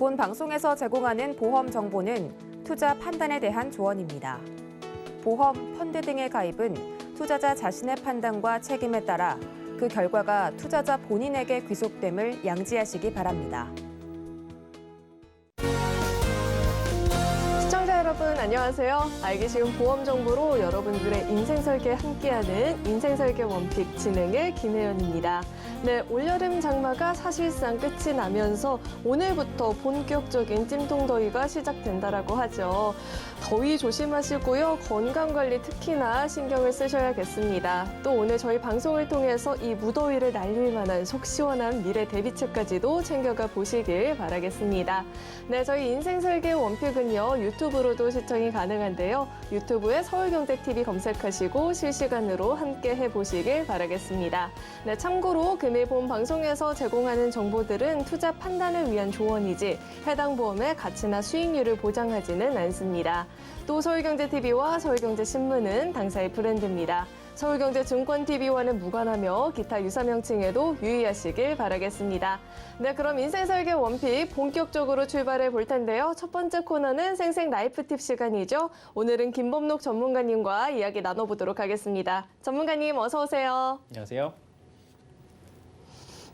본 방송에서 제공하는 보험 정보는 투자 판단에 대한 조언입니다. 보험, 펀드 등의 가입은 투자자 자신의 판단과 책임에 따라 그 결과가 투자자 본인에게 귀속됨을 양지하시기 바랍니다. 시청자 여러분 안녕하세요. 알기 쉬운 보험 정보로 여러분들의 인생 설계에 함께하는 인생설계 원픽 진행의 김혜연입니다. 네, 올여름 장마가 사실상 끝이 나면서 오늘부터 본격적인 찜통더위가 시작된다라고 하죠. 더위 조심하시고요. 건강관리 특히나 신경을 쓰셔야겠습니다. 또 오늘 저희 방송을 통해서 이 무더위를 날릴 만한 속 시원한 미래 대비책까지도 챙겨가 보시길 바라겠습니다. 네, 저희 인생설계 원픽은요. 유튜브로도 시청이 가능한데요. 유튜브에 서울경제TV 검색하시고 실시간으로 함께 해보시길 바라겠습니다. 네, 참고로 금일 본 방송에서 제공하는 정보들은 투자 판단을 위한 조언이지 해당 보험의 가치나 수익률을 보장하지는 않습니다. 또 서울경제TV와 서울경제신문은 당사의 브랜드입니다. 서울경제증권TV와는 무관하며 기타 유사 명칭에도 유의하시길 바라겠습니다. 네, 그럼 인생설계 원픽 본격적으로 출발해 볼 텐데요. 첫 번째 코너는 생생 라이프 팁 시간이죠. 오늘은 김범록 전문가님과 이야기 나눠보도록 하겠습니다. 전문가님 어서 오세요. 안녕하세요.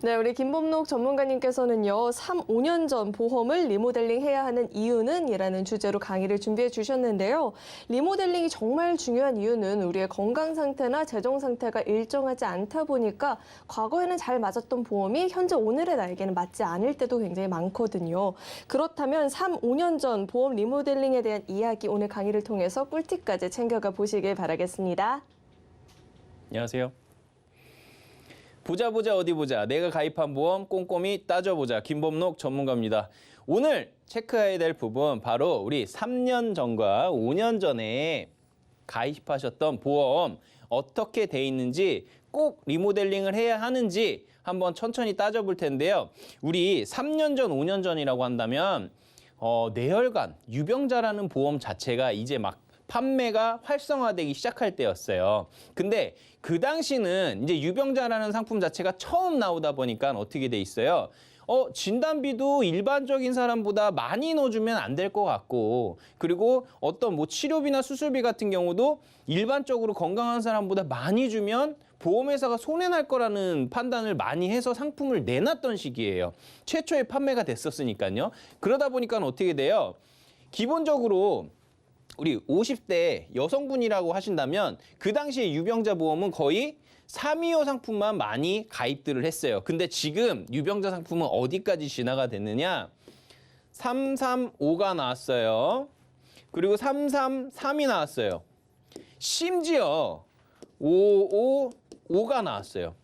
네, 우리 김범록 전문가님께서는요, 5년 전 보험을 리모델링 해야 하는 이유는? 이라는 주제로 강의를 준비해 주셨는데요. 리모델링이 정말 중요한 이유는 우리의 건강 상태나 재정 상태가 일정하지 않다 보니까 과거에는 잘 맞았던 보험이 현재 오늘의 나에게는 맞지 않을 때도 굉장히 많거든요. 그렇다면 5년 전 보험 리모델링에 대한 이야기 오늘 강의를 통해서 꿀팁까지 챙겨가 보시길 바라겠습니다. 안녕하세요. 보자 어디 보자. 내가 가입한 보험 꼼꼼히 따져보자. 김범록 전문가입니다. 오늘 체크해야 될 부분 바로 우리 3년 전과 5년 전에 가입하셨던 보험 어떻게 돼 있는지 꼭 리모델링을 해야 하는지 한번 천천히 따져볼 텐데요. 우리 3년 전, 5년 전이라고 한다면 뇌혈관, 유병자라는 보험 자체가 이제 막 판매가 활성화되기 시작할 때였어요. 근데 그 당시는 이제 유병자라는 상품 자체가 처음 나오다 보니까 어떻게 돼 있어요? 진단비도 일반적인 사람보다 많이 넣어주면 안 될 것 같고, 그리고 어떤 뭐 치료비나 수술비 같은 경우도 일반적으로 건강한 사람보다 많이 주면 보험회사가 손해날 거라는 판단을 많이 해서 상품을 내놨던 시기예요. 최초에 판매가 됐었으니까요. 그러다 보니까 어떻게 돼요? 기본적으로 우리 50대 여성분이라고 하신다면 그 당시에 유병자 보험은 거의 325 상품만 많이 가입들을 했어요. 근데 지금 유병자 상품은 어디까지 진화가 됐느냐? 335가 나왔어요. 그리고 333이 나왔어요. 심지어 555가 나왔어요.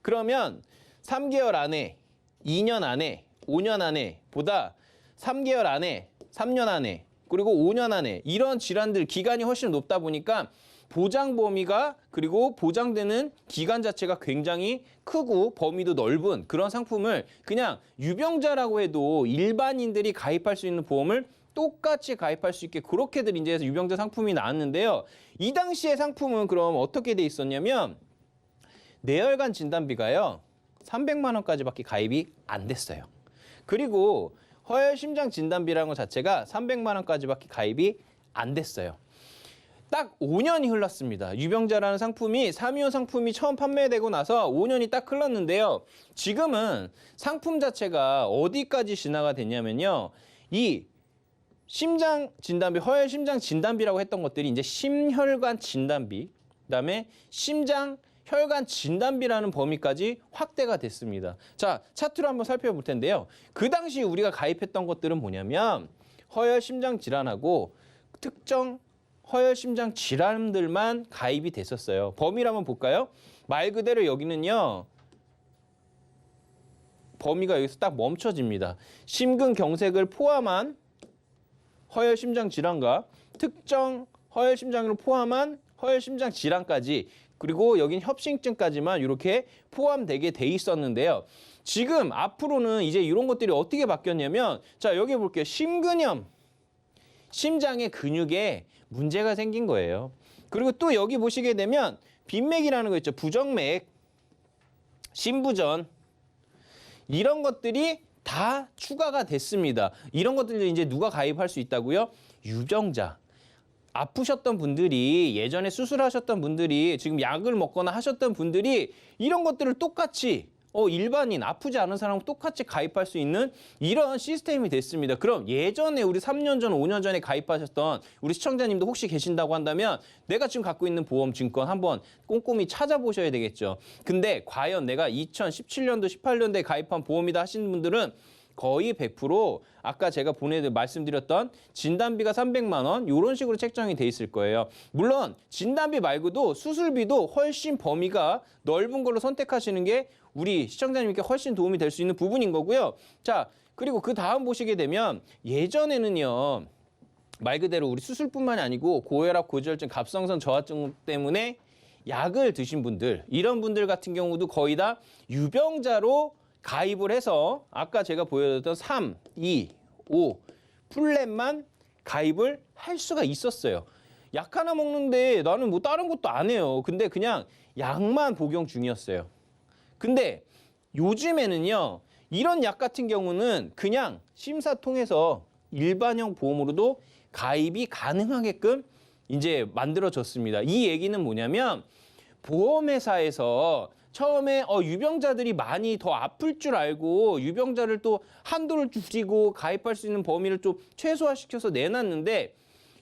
그러면 3개월 안에, 2년 안에, 5년 안에 보다 3개월 안에, 3년 안에 그리고 5년 안에 이런 질환들 기간이 훨씬 높다 보니까 보장 범위가 그리고 보장되는 기간 자체가 굉장히 크고 범위도 넓은 그런 상품을 그냥 유병자라고 해도 일반인들이 가입할 수 있는 보험을 똑같이 가입할 수 있게 그렇게들 이제 유병자 상품이 나왔는데요. 이 당시의 상품은 그럼 어떻게 돼 있었냐면 뇌혈관 진단비가요. 300만 원까지밖에 가입이 안 됐어요. 그리고 허혈 심장 진단비라는 것 자체가 300만 원까지밖에 가입이 안 됐어요. 딱 5년이 흘렀습니다. 유병자라는 상품이 325 상품이 처음 판매되고 나서 5년이 딱 흘렀는데요. 지금은 상품 자체가 어디까지 진화가 됐냐면요. 이 심장 진단비, 허혈 심장 진단비라고 했던 것들이 이제 심혈관 진단비, 그다음에 심장 혈관 진단비라는 범위까지 확대가 됐습니다. 자, 차트로 한번 살펴볼 텐데요. 그 당시 우리가 가입했던 것들은 뭐냐면 허혈 심장 질환하고 특정 허혈 심장 질환들만 가입이 됐었어요. 범위를 한번 볼까요? 말 그대로 여기는요. 범위가 여기서 딱 멈춰집니다. 심근경색을 포함한 허혈 심장 질환과 특정 허혈 심장을 포함한 허혈 심장 질환까지 그리고 여긴 협심증까지만 이렇게 포함되게 돼 있었는데요. 지금 앞으로는 이제 이런 것들이 어떻게 바뀌었냐면 자, 여기 볼게요. 심근염. 심장의 근육에 문제가 생긴 거예요. 그리고 또 여기 보시게 되면 빈맥이라는 거 있죠. 부정맥, 심부전 이런 것들이 다 다 추가가 됐습니다. 이런 것들 이제 누가 가입할 수 있다고요? 유병자. 아프셨던 분들이 예전에 수술하셨던 분들이 지금 약을 먹거나 하셨던 분들이 이런 것들을 똑같이 일반인 아프지 않은 사람 똑같이 가입할 수 있는 이런 시스템이 됐습니다. 그럼 예전에 우리 3년 전, 5년 전에 가입하셨던 우리 시청자님도 혹시 계신다고 한다면 내가 지금 갖고 있는 보험 증권 한번 꼼꼼히 찾아보셔야 되겠죠. 근데 과연 내가 2017년도, 18년도에 가입한 보험이다 하시는 분들은 거의 100% 아까 제가 말씀드렸던 진단비가 300만 원 이런 식으로 책정이 돼 있을 거예요. 물론 진단비 말고도 수술비도 훨씬 범위가 넓은 걸로 선택하시는 게 우리 시청자님께 훨씬 도움이 될 수 있는 부분인 거고요. 자, 그리고 그 다음 보시게 되면 예전에는요. 말 그대로 우리 수술뿐만이 아니고 고혈압, 고지혈증, 갑상선 저하증 때문에 약을 드신 분들 이런 분들 같은 경우도 거의 다 유병자로 가입을 해서 아까 제가 보여드렸던 3, 2, 5 플랜만 가입을 할 수가 있었어요. 약 하나 먹는데 나는 뭐 다른 것도 안 해요. 근데 그냥 약만 복용 중이었어요. 근데 요즘에는요. 이런 약 같은 경우는 그냥 심사 통해서 일반형 보험으로도 가입이 가능하게끔 이제 만들어졌습니다. 이 얘기는 뭐냐면 보험회사에서 처음에 유병자들이 많이 더 아플 줄 알고 유병자를 또 한도를 줄이고 가입할 수 있는 범위를 좀 최소화시켜서 내놨는데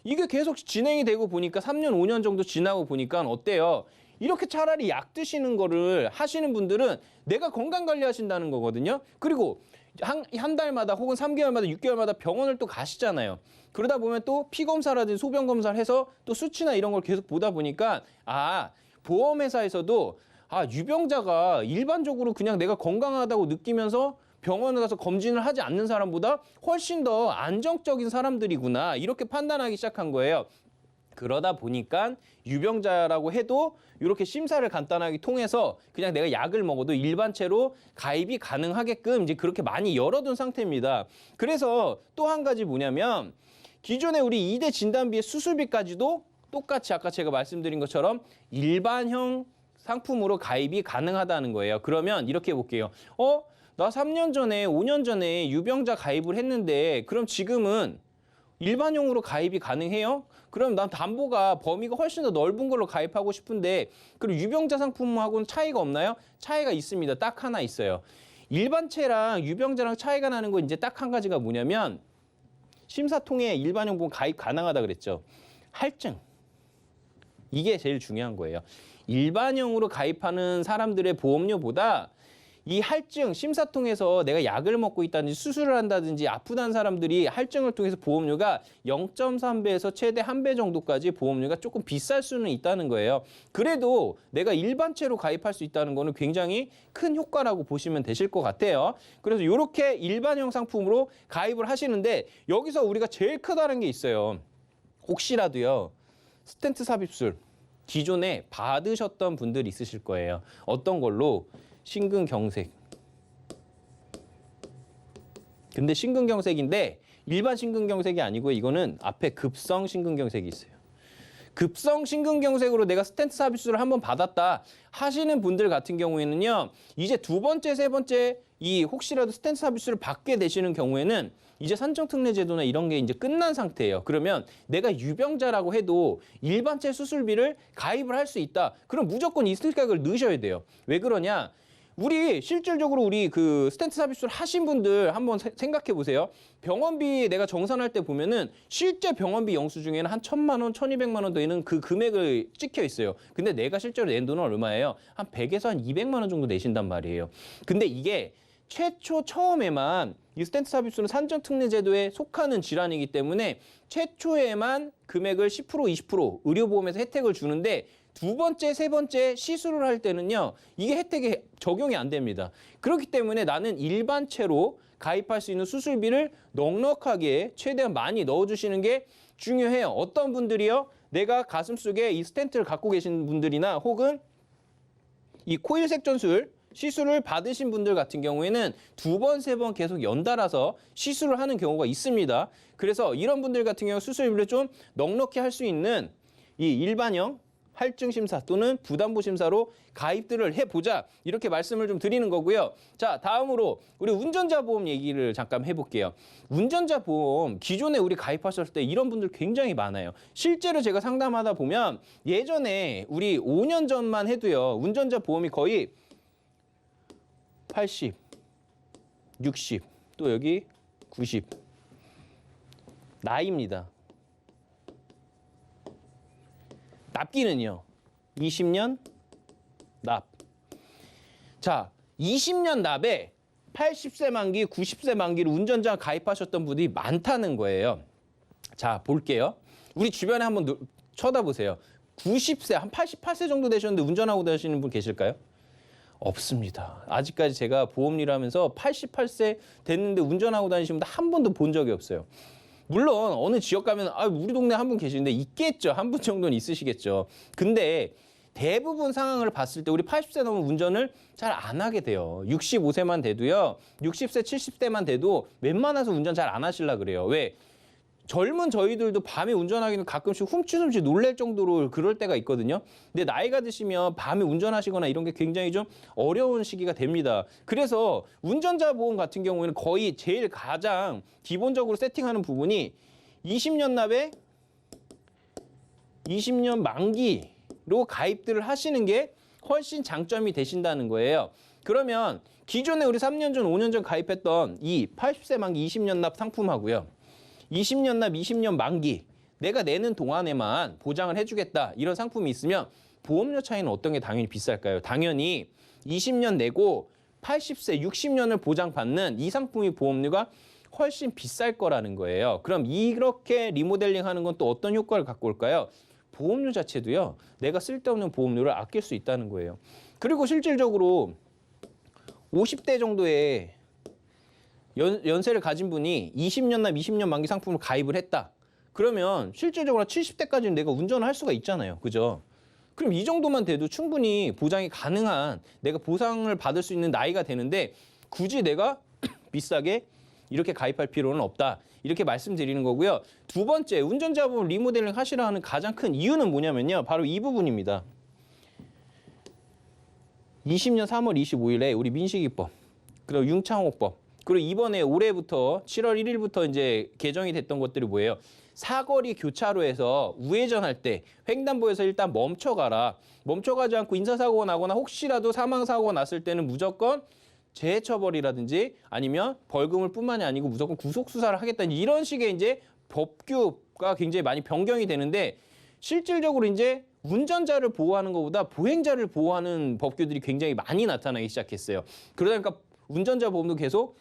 이게 계속 진행이 되고 보니까 3년, 5년 정도 지나고 보니까 어때요? 이렇게 차라리 약 드시는 거를 하시는 분들은 내가 건강관리 하신다는 거거든요. 그리고 한 달마다 혹은 3개월마다 6개월마다 병원을 또 가시잖아요. 그러다 보면 또 피검사라든지 소변검사를 해서 또 수치나 이런 걸 계속 보다 보니까 보험회사에서도 유병자가 일반적으로 그냥 내가 건강하다고 느끼면서 병원에 가서 검진을 하지 않는 사람보다 훨씬 더 안정적인 사람들이구나 이렇게 판단하기 시작한 거예요. 그러다 보니까 유병자라고 해도 이렇게 심사를 간단하게 통해서 그냥 내가 약을 먹어도 일반체로 가입이 가능하게끔 이제 그렇게 많이 열어둔 상태입니다. 그래서 또 한 가지 뭐냐면 기존에 우리 2대 진단비의 수술비까지도 똑같이 아까 제가 말씀드린 것처럼 일반형 상품으로 가입이 가능하다는 거예요. 그러면 이렇게 볼게요. 나 3년 전에 5년 전에 유병자 가입을 했는데 그럼 지금은 일반용으로 가입이 가능해요? 그럼 난 담보가 범위가 훨씬 더 넓은 걸로 가입하고 싶은데 그럼 유병자 상품하고는 차이가 없나요? 차이가 있습니다. 딱 하나 있어요. 일반체랑 유병자랑 차이가 나는 거 이제 딱 한 가지가 뭐냐면 심사 통해 일반용 보험 가입 가능하다 그랬죠. 할증. 이게 제일 중요한 거예요. 일반형으로 가입하는 사람들의 보험료보다 이 할증, 심사 통해서 내가 약을 먹고 있다든지 수술을 한다든지 아프다는 사람들이 할증을 통해서 보험료가 0.3배에서 최대 1배 정도까지 보험료가 조금 비쌀 수는 있다는 거예요. 그래도 내가 일반체로 가입할 수 있다는 거는 굉장히 큰 효과라고 보시면 되실 것 같아요. 그래서 이렇게 일반형 상품으로 가입을 하시는데 여기서 우리가 제일 크다는 게 있어요. 혹시라도요. 스텐트 삽입술 기존에 받으셨던 분들이 있으실 거예요. 어떤 걸로? 심근경색. 근데 심근경색인데 일반 심근경색이 아니고 이거는 앞에 급성 심근경색이 있어요. 급성 심근경색으로 내가 스텐트 삽입술을 한번 받았다 하시는 분들 같은 경우에는요. 이제 두 번째, 세 번째 이 혹시라도 스텐트 삽입술을 받게 되시는 경우에는 이제 산정특례제도나 이런 게 이제 끝난 상태예요. 그러면 내가 유병자라고 해도 일반체 수술비를 가입을 할 수 있다. 그럼 무조건 이 스택을 넣으셔야 돼요. 왜 그러냐? 우리 실질적으로 우리 그 스텐트 삽입술 하신 분들 한번 생각해 보세요. 병원비 내가 정산할 때 보면은 실제 병원비 영수증에는 한 1,000만 원, 1,200만 원 되는 그 금액을 찍혀 있어요. 근데 내가 실제로 낸 돈은 얼마예요? 한 100에서 한 200만 원 정도 내신단 말이에요. 근데 이게 최초 처음에만 이 스텐트 삽입술은 산정특례제도에 속하는 질환이기 때문에 최초에만 금액을 10%, 20% 의료보험에서 혜택을 주는데 두 번째, 세 번째 시술을 할 때는요. 이게 혜택이 적용이 안 됩니다. 그렇기 때문에 나는 일반체로 가입할 수 있는 수술비를 넉넉하게 최대한 많이 넣어주시는 게 중요해요. 어떤 분들이요? 내가 가슴 속에 이 스텐트를 갖고 계신 분들이나 혹은 이 코일 색전술 시술을 받으신 분들 같은 경우에는 두 번, 세 번 계속 연달아서 시술을 하는 경우가 있습니다. 그래서 이런 분들 같은 경우 수술비를 좀 넉넉히 할 수 있는 이 일반형 할증심사 또는 부담보심사로 가입들을 해보자. 이렇게 말씀을 좀 드리는 거고요. 자, 다음으로 우리 운전자 보험 얘기를 잠깐 해볼게요. 운전자 보험 기존에 우리 가입하셨을 때 이런 분들 굉장히 많아요. 실제로 제가 상담하다 보면 예전에 우리 5년 전만 해도요. 운전자 보험이 거의 80, 60, 또 여기 90. 나이입니다. 납기는요. 20년 납. 자, 20년 납에 80세 만기, 90세 만기로 운전자 가입하셨던 분이 많다는 거예요. 자, 볼게요. 우리 주변에 한번 쳐다보세요. 90세, 한 88세 정도 되셨는데 운전하고 다니시는 분 계실까요? 없습니다. 아직까지 제가 보험 일을 하면서 88세 됐는데 운전하고 다니시는 분 한 번도 본 적이 없어요. 물론 어느 지역 가면 우리 동네 한 분 계시는데 있겠죠. 한 분 정도는 있으시겠죠. 근데 대부분 상황을 봤을 때 우리 80세 넘은 운전을 잘 안 하게 돼요. 65세만 돼도요. 60세, 70대만 돼도 웬만해서 운전 잘 안 하시려고 그래요. 왜? 젊은 저희들도 밤에 운전하기는 가끔씩 훔치훔치 놀랄 정도로 그럴 때가 있거든요. 근데 나이가 드시면 밤에 운전하시거나 이런 게 굉장히 좀 어려운 시기가 됩니다. 그래서 운전자 보험 같은 경우에는 거의 제일 가장 기본적으로 세팅하는 부분이 20년 납에 20년 만기로 가입들을 하시는 게 훨씬 장점이 되신다는 거예요. 그러면 기존에 우리 3년 전, 5년 전 가입했던 이 80세 만기 20년 납 상품하고요. 20년 납 20년 만기 내가 내는 동안에만 보장을 해주겠다 이런 상품이 있으면 보험료 차이는 어떤 게 당연히 비쌀까요? 당연히 20년 내고 80세 60년을 보장받는 이 상품의 보험료가 훨씬 비쌀 거라는 거예요. 그럼 이렇게 리모델링 하는 건 또 어떤 효과를 갖고 올까요? 보험료 자체도요. 내가 쓸데없는 보험료를 아낄 수 있다는 거예요. 그리고 실질적으로 50대 정도의 연세를 가진 분이 20년 납 20년 만기 상품을 가입을 했다. 그러면 실질적으로 70대까지는 내가 운전을 할 수가 있잖아요. 그죠? 그럼 이 정도만 돼도 충분히 보장이 가능한 내가 보상을 받을 수 있는 나이가 되는데 굳이 내가 비싸게 이렇게 가입할 필요는 없다. 이렇게 말씀드리는 거고요. 두 번째, 운전자 보험 리모델링 하시라 하는 가장 큰 이유는 뭐냐면요. 바로 이 부분입니다. 20년 3월 25일에 우리 민식이법, 그리고 융창호법, 그리고 이번에 올해부터 7월 1일부터 이제 개정이 됐던 것들이 뭐예요? 사거리 교차로에서 우회전할 때 횡단보도에서 일단 멈춰가라. 멈춰가지 않고 인사사고가 나거나 혹시라도 사망사고가 났을 때는 무조건 재해처벌이라든지 아니면 벌금을 뿐만이 아니고 무조건 구속수사를 하겠다는 이런 식의 이제 법규가 굉장히 많이 변경이 되는데 실질적으로 이제 운전자를 보호하는 것보다 보행자를 보호하는 법규들이 굉장히 많이 나타나기 시작했어요. 그러다 보니까 운전자 보험도 계속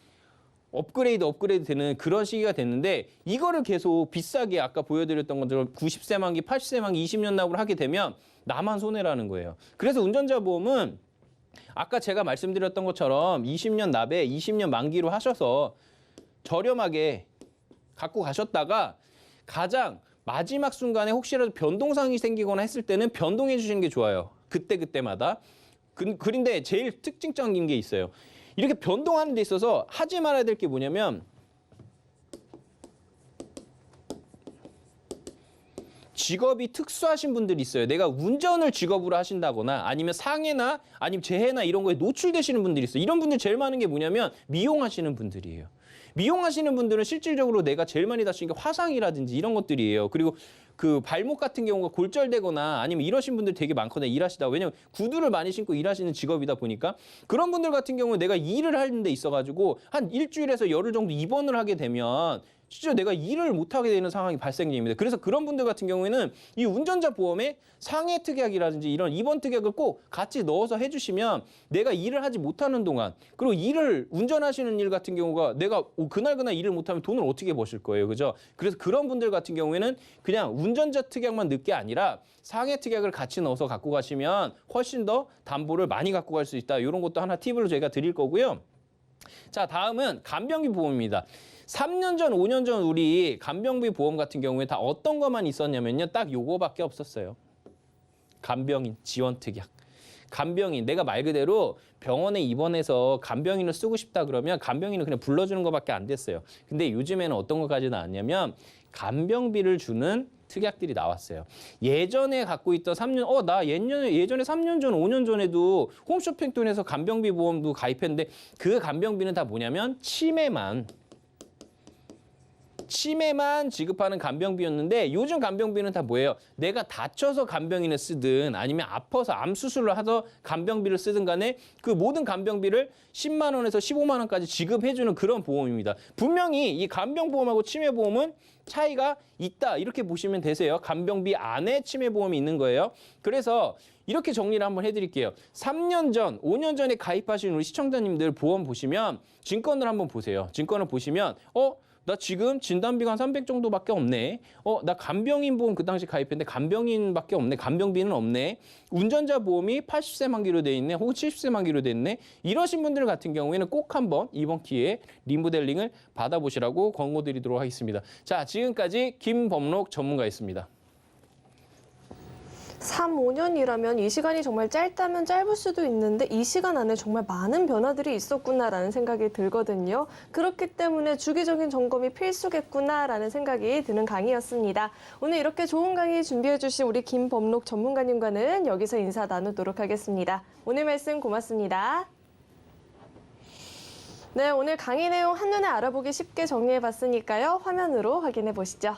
업그레이드 되는 그런 시기가 됐는데 이거를 계속 비싸게 아까 보여드렸던 것처럼 90세 만기, 80세 만기, 20년 납을 하게 되면 나만 손해라는 거예요. 그래서 운전자 보험은 아까 제가 말씀드렸던 것처럼 20년 납에 20년 만기로 하셔서 저렴하게 갖고 가셨다가 가장 마지막 순간에 혹시라도 변동사항이 생기거나 했을 때는 변동해 주시는 게 좋아요. 그때마다. 그런데 제일 특징적인 게 있어요. 이렇게 변동하는 데 있어서 하지 말아야 될 게 뭐냐면 직업이 특수하신 분들이 있어요. 내가 운전을 직업으로 하신다거나 아니면 상해나 아니면 재해나 이런 거에 노출되시는 분들이 있어요. 이런 분들 제일 많은 게 뭐냐면 미용하시는 분들이에요. 미용하시는 분들은 실질적으로 내가 제일 많이 다치는 게 화상이라든지 이런 것들이에요. 그리고 그 발목 같은 경우가 골절되거나 아니면 이러신 분들 되게 많거든요. 일하시다. 왜냐면 구두를 많이 신고 일하시는 직업이다 보니까 그런 분들 같은 경우는 내가 일을 하는 데 있어가지고 한 일주일에서 열흘 정도 입원을 하게 되면 실제로 내가 일을 못하게 되는 상황이 발생됩니다. 그래서 그런 분들 같은 경우에는 이 운전자 보험에 상해 특약이라든지 이런 입원 특약을 꼭 같이 넣어서 해주시면 내가 일을 하지 못하는 동안 그리고 일을 운전하시는 일 같은 경우가 내가 그날 일을 못하면 돈을 어떻게 버실 거예요. 그죠? 그래서 그런 분들 같은 경우에는 그냥 운전자 특약만 넣을 게 아니라 상해 특약을 같이 넣어서 갖고 가시면 훨씬 더 담보를 많이 갖고 갈 수 있다. 이런 것도 하나 팁으로 저희가 드릴 거고요. 자, 다음은 간병비 보험입니다. 3년 전, 5년 전 우리 간병비 보험 같은 경우에 다 어떤 것만 있었냐면요. 딱 요거밖에 없었어요. 간병인 지원 특약. 간병인, 내가 말 그대로 병원에 입원해서 간병인을 쓰고 싶다 그러면 간병인을 그냥 불러주는 것밖에 안 됐어요. 근데 요즘에는 어떤 것까지 나왔냐면 간병비를 주는 특약들이 나왔어요. 예전에 갖고 있던 3년, 나 예전에 3년 전, 5년 전에도 홈쇼핑 통해서 간병비 보험도 가입했는데 그 간병비는 다 뭐냐면 치매만 지급하는 간병비였는데 요즘 간병비는 다 뭐예요? 내가 다쳐서 간병인을 쓰든 아니면 아파서 암 수술을 하서 간병비를 쓰든 간에 그 모든 간병비를 10만 원에서 15만 원까지 지급해주는 그런 보험입니다. 분명히 이 간병보험하고 치매보험은 차이가 있다 이렇게 보시면 되세요. 간병비 안에 치매보험이 있는 거예요. 그래서 이렇게 정리를 한번 해드릴게요. 3년 전, 5년 전에 가입하신 우리 시청자님들 보험 보시면 증권을 한번 보세요. 증권을 보시면 나 지금 진단비가 한 300 정도밖에 없네. 나 간병인 보험 그 당시 가입했는데 간병인밖에 없네. 간병비는 없네. 운전자 보험이 80세 만기로 돼 있네. 혹은 70세 만기로 돼 있네. 이러신 분들 같은 경우에는 꼭 한번 이번 기회에 리모델링을 받아보시라고 권고드리도록 하겠습니다. 자, 지금까지 김범록 전문가였습니다. 3, 5년이라면 이 시간이 정말 짧다면 짧을 수도 있는데 이 시간 안에 정말 많은 변화들이 있었구나라는 생각이 들거든요. 그렇기 때문에 주기적인 점검이 필수겠구나라는 생각이 드는 강의였습니다. 오늘 이렇게 좋은 강의 준비해 주신 우리 김범록 전문가님과는 여기서 인사 나누도록 하겠습니다. 오늘 말씀 고맙습니다. 네, 오늘 강의 내용 한눈에 알아보기 쉽게 정리해 봤으니까요. 화면으로 확인해 보시죠.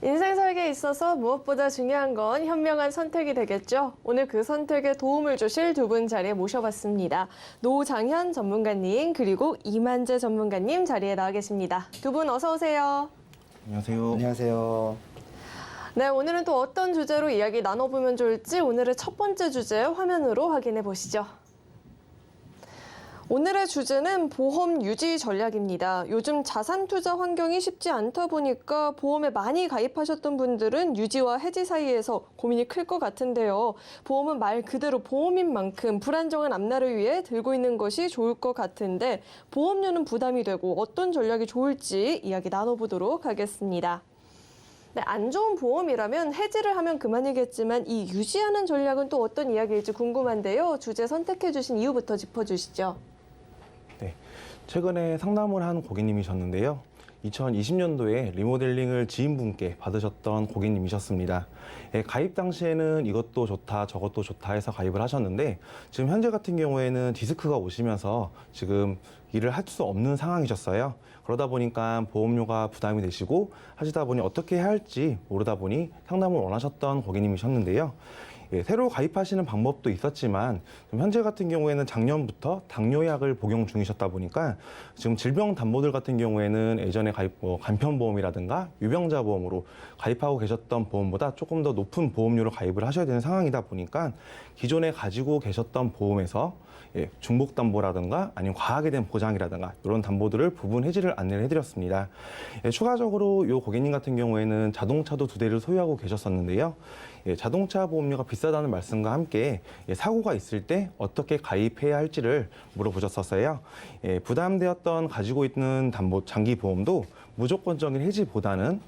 인생 설계에 있어서 무엇보다 중요한 건 현명한 선택이 되겠죠. 오늘 그 선택에 도움을 주실 두 분 자리에 모셔봤습니다. 노장현 전문가님 그리고 이만재 전문가님 자리에 나와 계십니다. 두 분 어서 오세요. 안녕하세요. 안녕하세요. 네, 오늘은 또 어떤 주제로 이야기 나눠보면 좋을지 오늘의 첫 번째 주제 화면으로 확인해 보시죠. 오늘의 주제는 보험 유지 전략입니다. 요즘 자산 투자 환경이 쉽지 않다 보니까 보험에 많이 가입하셨던 분들은 유지와 해지 사이에서 고민이 클 것 같은데요. 보험은 말 그대로 보험인 만큼 불안정한 앞날을 위해 들고 있는 것이 좋을 것 같은데 보험료는 부담이 되고 어떤 전략이 좋을지 이야기 나눠보도록 하겠습니다. 네, 안 좋은 보험이라면 해지를 하면 그만이겠지만 이 유지하는 전략은 또 어떤 이야기일지 궁금한데요. 주제 선택해 주신 이유부터 짚어주시죠. 네, 최근에 상담을 한 고객님이셨는데요. 2020년도에 리모델링을 지인분께 받으셨던 고객님이셨습니다. 가입 당시에는 이것도 좋다 저것도 좋다 해서 가입을 하셨는데 지금 현재 같은 경우에는 디스크가 오시면서 지금 일을 할 수 없는 상황이셨어요. 그러다 보니까 보험료가 부담이 되시고 하시다 보니 어떻게 해야 할지 모르다 보니 상담을 원하셨던 고객님이셨는데요. 새로 가입하시는 방법도 있었지만 현재 같은 경우에는 작년부터 당뇨약을 복용 중이셨다 보니까 지금 질병담보들 같은 경우에는 예전에 간편보험이라든가 유병자 보험으로 가입하고 계셨던 보험보다 조금 더 높은 보험료로 가입을 하셔야 되는 상황이다 보니까 기존에 가지고 계셨던 보험에서 중복담보라든가 아니면 과하게 된 보장이라든가 이런 담보들을 부분 해지를 안내를 해드렸습니다. 추가적으로 이 고객님 같은 경우에는 자동차도 2대를 소유하고 계셨었는데요. 자동차 보험료가 비싸다는 말씀과 함께 사고가 있을 때 어떻게 가입해야 할지를 물어보셨었어요. 부담되었던 가지고 있는 담보 장기 보험도 무조건적인 해지보다는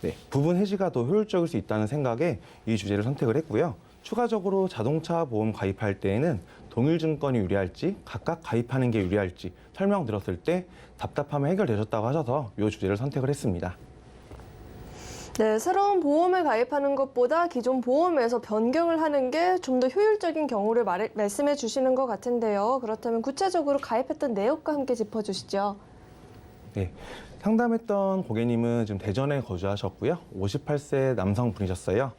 네, 부분 해지가 더 효율적일 수 있다는 생각에 이 주제를 선택을 했고요. 추가적으로 자동차 보험 가입할 때에는 동일증권이 유리할지 각각 가입하는 게 유리할지 설명드렸을 때 답답함이 해결되셨다고 하셔서 이 주제를 선택을 했습니다. 네, 새로운 보험을 가입하는 것보다 기존 보험에서 변경을 하는 게 좀 더 효율적인 경우를 말씀해 주시는 것 같은데요. 그렇다면 구체적으로 가입했던 내역과 함께 짚어주시죠. 네, 상담했던 고객님은 지금 대전에 거주하셨고요. 58세 남성분이셨어요.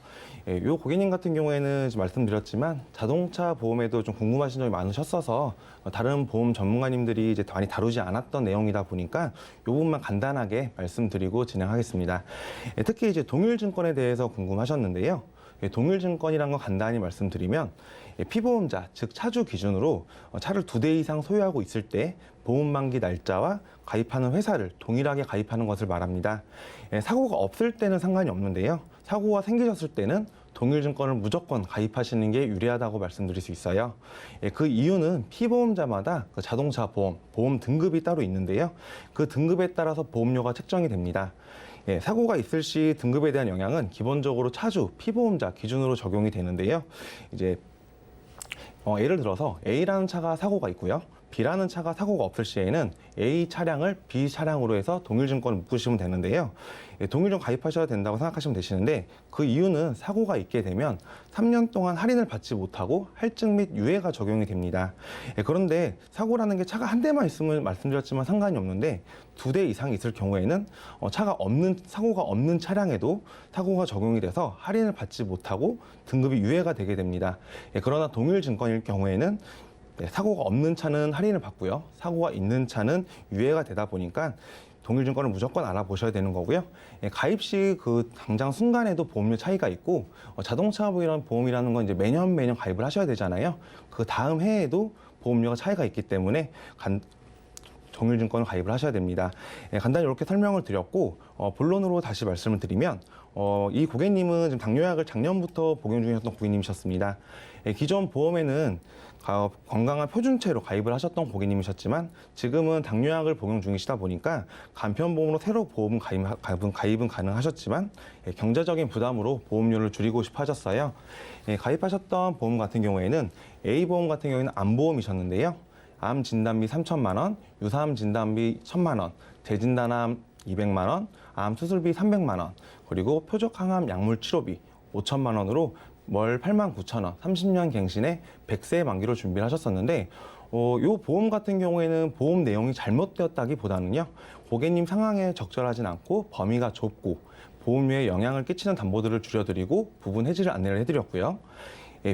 이 고객님 같은 경우에는 지금 말씀드렸지만 자동차 보험에도 좀 궁금하신 점이 많으셨어서 다른 보험 전문가님들이 이제 많이 다루지 않았던 내용이다 보니까 이 부분만 간단하게 말씀드리고 진행하겠습니다. 특히 이제 동일증권에 대해서 궁금하셨는데요. 동일증권이라는 거 간단히 말씀드리면 피보험자, 즉 차주 기준으로 차를 2대 이상 소유하고 있을 때 보험 만기 날짜와 가입하는 회사를 동일하게 가입하는 것을 말합니다. 사고가 없을 때는 상관이 없는데요. 사고가 생기셨을 때는 동일증권을 무조건 가입하시는 게 유리하다고 말씀드릴 수 있어요. 그 이유는 피보험자마다 그 자동차 보험 등급이 따로 있는데요. 그 등급에 따라서 보험료가 책정이 됩니다. 사고가 있을 시 등급에 대한 영향은 기본적으로 차주, 피보험자 기준으로 적용이 되는데요. 이제 예를 들어서 A라는 차가 사고가 있고요. B라는 차가 사고가 없을 시에는 A 차량을 B 차량으로 해서 동일증권을 묶으시면 되는데요. 동일증권 가입하셔야 된다고 생각하시면 되시는데 그 이유는 사고가 있게 되면 3년 동안 할인을 받지 못하고 할증 및 유예가 적용이 됩니다. 그런데 사고라는 게 차가 한 대만 있으면 말씀드렸지만 상관이 없는데 2대 이상 있을 경우에는 사고가 없는 차량에도 사고가 적용이 돼서 할인을 받지 못하고 등급이 유예가 되게 됩니다. 그러나 동일증권일 경우에는 사고가 없는 차는 할인을 받고요. 사고가 있는 차는 유예가 되다 보니까 동일증권을 무조건 알아보셔야 되는 거고요. 가입 시 그 당장 순간에도 보험료 차이가 있고 자동차 보험이라는 건 이제 매년 가입을 하셔야 되잖아요. 그 다음 해에도 보험료가 차이가 있기 때문에 동일증권을 가입을 하셔야 됩니다. 간단히 이렇게 설명을 드렸고 본론으로 다시 말씀을 드리면 이 고객님은 지금 당뇨약을 작년부터 복용 중이셨던 고객님이셨습니다. 기존 보험에는 건강한 표준체로 가입을 하셨던 고객님이셨지만 지금은 당뇨약을 복용 중이시다 보니까 간편보험으로 새로 보험 가입은 가능하셨지만 경제적인 부담으로 보험료를 줄이고 싶어 하셨어요. 가입하셨던 보험 같은 경우에는 A보험 같은 경우에는 암보험이셨는데요. 암 진단비 3천만 원, 유사암 진단비 1,000만 원, 재진단암 200만 원, 암 수술비 300만 원, 그리고 표적항암 약물 치료비 5천만 원으로 월 89,000원, 30년 갱신에 100세 만기로 준비를 하셨었는데 이 보험 같은 경우에는 보험 내용이 잘못되었다기보다는요. 고객님 상황에 적절하진 않고 범위가 좁고 보험료에 영향을 끼치는 담보들을 줄여드리고 부분 해지를 안내를 해드렸고요.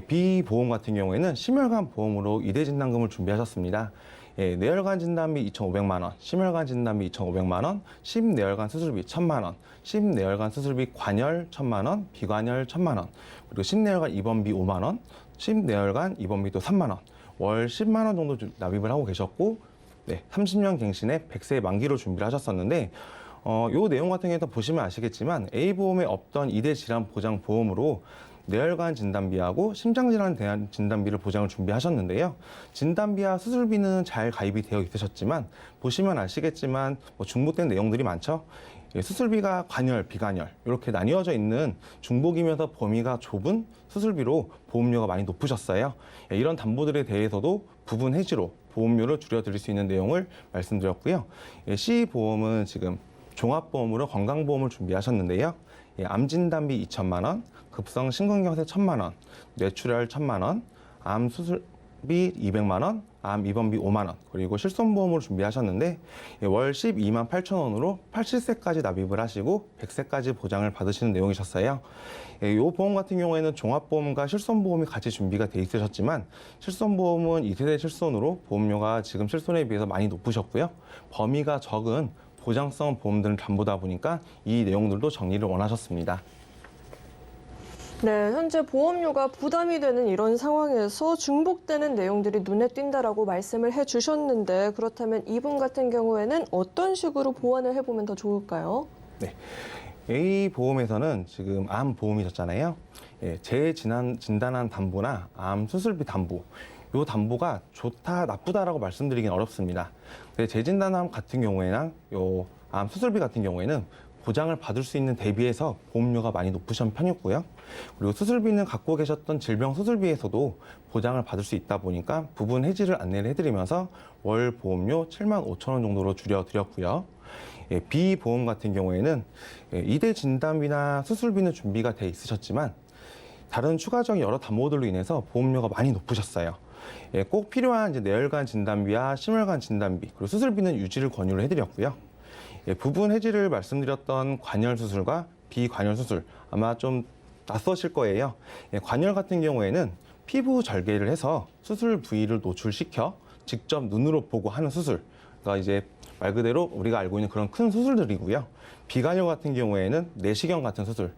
B보험 같은 경우에는 심혈관 보험으로 2대 진단금을 준비하셨습니다. 뇌혈관 진단비 2,500만 원, 심혈관 진단비 2,500만 원, 심뇌혈관 수술비 1,000만 원, 심뇌혈관 수술비 관열 1,000만 원, 비관열 1,000만 원, 그리고 심뇌혈관 입원비 5만 원, 심뇌혈관 입원비도 3만 원, 월 10만 원 정도 납입을 하고 계셨고 30년 갱신에 100세 만기로 준비를 하셨었는데 이 내용 같은 경우에 보시면 아시겠지만 A보험에 없던 2대 질환 보장 보험으로 뇌혈관 진단비하고 심장질환 대한 진단비를 보장을 준비하셨는데요. 진단비와 수술비는 잘 가입이 되어 있으셨지만 보시면 아시겠지만 중복된 내용들이 많죠. 수술비가 관열, 비관열 이렇게 나뉘어져 있는 중복이면서 범위가 좁은 수술비로 보험료가 많이 높으셨어요. 이런 담보들에 대해서도 부분 해지로 보험료를 줄여드릴 수 있는 내용을 말씀드렸고요. C보험은 지금 종합보험으로 건강보험을 준비하셨는데요. 암 진단비 2천만 원, 급성 심근경색 1,000만 원, 뇌출혈 1,000만 원, 암 수술비 200만 원, 암 입원비 5만 원, 그리고 실손보험을 준비하셨는데 월 12만 8천 원으로 80세까지 납입을 하시고 100세까지 보장을 받으시는 내용이셨어요. 이 보험 같은 경우에는 종합보험과 실손보험이 같이 준비가 돼 있으셨지만 실손보험은 2세대 실손으로 보험료가 지금 실손에 비해서 많이 높으셨고요. 범위가 적은 보장성 보험들을 담보다 보니까 이 내용들도 정리를 원하셨습니다. 네, 현재 보험료가 부담이 되는 이런 상황에서 중복되는 내용들이 눈에 띈다라고 말씀을 해주셨는데 그렇다면 이분 같은 경우에는 어떤 식으로 보완을 해보면 더 좋을까요? 네, A보험에서는 지금 암 보험이셨잖아요. 재진단한 담보나 암 수술비 담보, 이 담보가 좋다, 나쁘다라고 말씀드리긴 어렵습니다. 재진단암 같은 경우에는 암 수술비 같은 경우에는 보장을 받을 수 있는 대비해서 보험료가 많이 높으신 편이었고요. 그리고 수술비는 갖고 계셨던 질병 수술비에서도 보장을 받을 수 있다 보니까 부분 해지를 안내를 해드리면서 월 보험료 7만 5천 원 정도로 줄여드렸고요. 비보험 같은 경우에는 이대 진단비나 수술비는 준비가 돼 있으셨지만 다른 추가적인 여러 담보들로 인해서 보험료가 많이 높으셨어요. 꼭 필요한 이제 뇌혈관 진단비와 심혈관 진단비 그리고 수술비는 유지를 권유를 해드렸고요. 부분 해지를 말씀드렸던 관열 수술과 비관열 수술 아마 좀 낯서실 거예요. 관열 같은 경우에는 피부 절개를 해서 수술 부위를 노출시켜 직접 눈으로 보고 하는 수술. 그러니까 이제 말 그대로 우리가 알고 있는 그런 큰 수술들이고요. 비관열 같은 경우에는 내시경 같은 수술.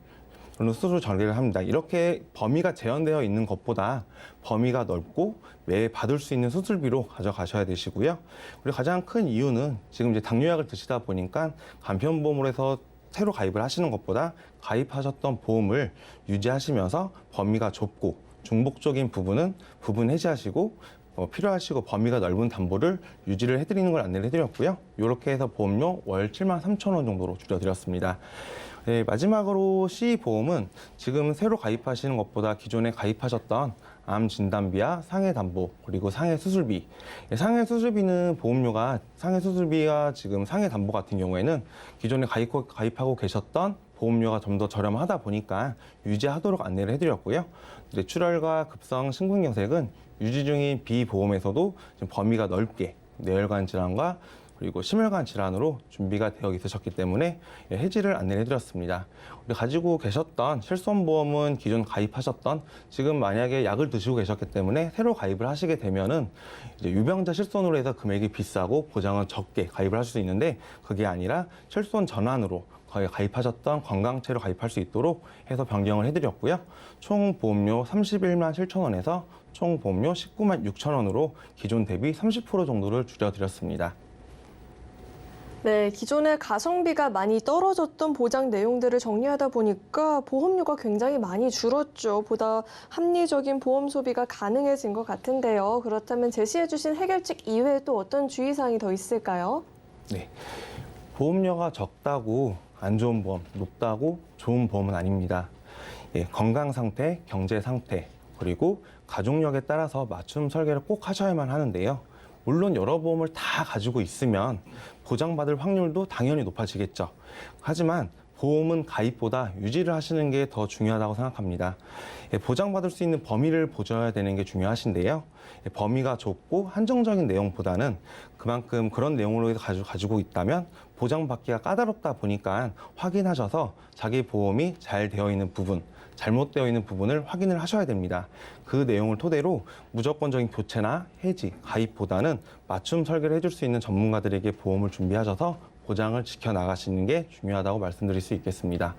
그런 수술 절개를 합니다. 이렇게 범위가 제한되어 있는 것보다 범위가 넓고 매해 받을 수 있는 수술비로 가져가셔야 되시고요. 그리고 가장 큰 이유는 지금 이제 당뇨약을 드시다 보니까 간편보험으로 해서 새로 가입을 하시는 것보다 가입하셨던 보험을 유지하시면서 범위가 좁고 중복적인 부분은 부분 해지하시고 필요하시고 범위가 넓은 담보를 유지를 해드리는 걸 안내를 해드렸고요. 이렇게 해서 보험료 월 7만 3천 원 정도로 줄여드렸습니다. 네, 마지막으로 C보험은 지금 새로 가입하시는 것보다 기존에 가입하셨던 암 진단비와 상해 담보 그리고 상해 수술비. 상해 수술비는 보험료가 상해 수술비와 지금 상해 담보 같은 경우에는 기존에 가입하고 계셨던 보험료가 좀 더 저렴하다 보니까 유지하도록 안내를 해드렸고요. 뇌출혈과 급성 심근경색은 유지 중인 비보험에서도 지금 범위가 넓게 뇌혈관 질환과 그리고 심혈관 질환으로 준비가 되어 있으셨기 때문에 해지를 안내를 해드렸습니다. 가지고 계셨던 실손보험은 기존 가입하셨던 지금 만약에 약을 드시고 계셨기 때문에 새로 가입을 하시게 되면은 이제 유병자 실손으로 해서 금액이 비싸고 보장은 적게 가입을 할 수 있는데 그게 아니라 실손 전환으로 가입하셨던 건강체로 가입할 수 있도록 해서 변경을 해드렸고요. 총 보험료 31만 7천 원에서 총 보험료 19만 6천 원으로 기존 대비 30% 정도를 줄여드렸습니다. 네, 기존에 가성비가 많이 떨어졌던 보장 내용들을 정리하다 보니까 보험료가 굉장히 많이 줄었죠. 보다 합리적인 보험 소비가 가능해진 것 같은데요. 그렇다면 제시해 주신 해결책 이외에 또 어떤 주의사항이 더 있을까요? 네, 보험료가 적다고 안 좋은 보험, 높다고 좋은 보험은 아닙니다. 건강 상태, 경제 상태, 그리고 가족력에 따라서 맞춤 설계를 꼭 하셔야만 하는데요. 물론 여러 보험을 다 가지고 있으면 보장받을 확률도 당연히 높아지겠죠. 하지만 보험은 가입보다 유지를 하시는 게 더 중요하다고 생각합니다. 보장받을 수 있는 범위를 보셔야 되는 게 중요하신데요. 범위가 좁고 한정적인 내용보다는 그만큼 그런 내용으로 가지고 있다면 보장받기가 까다롭다 보니까 확인하셔서 자기 보험이 잘 되어 있는 부분, 잘못되어 있는 부분을 확인을 하셔야 됩니다. 그 내용을 토대로 무조건적인 교체나 해지, 가입보다는 맞춤 설계를 해줄 수 있는 전문가들에게 보험을 준비하셔서 보장을 지켜나가시는 게 중요하다고 말씀드릴 수 있겠습니다.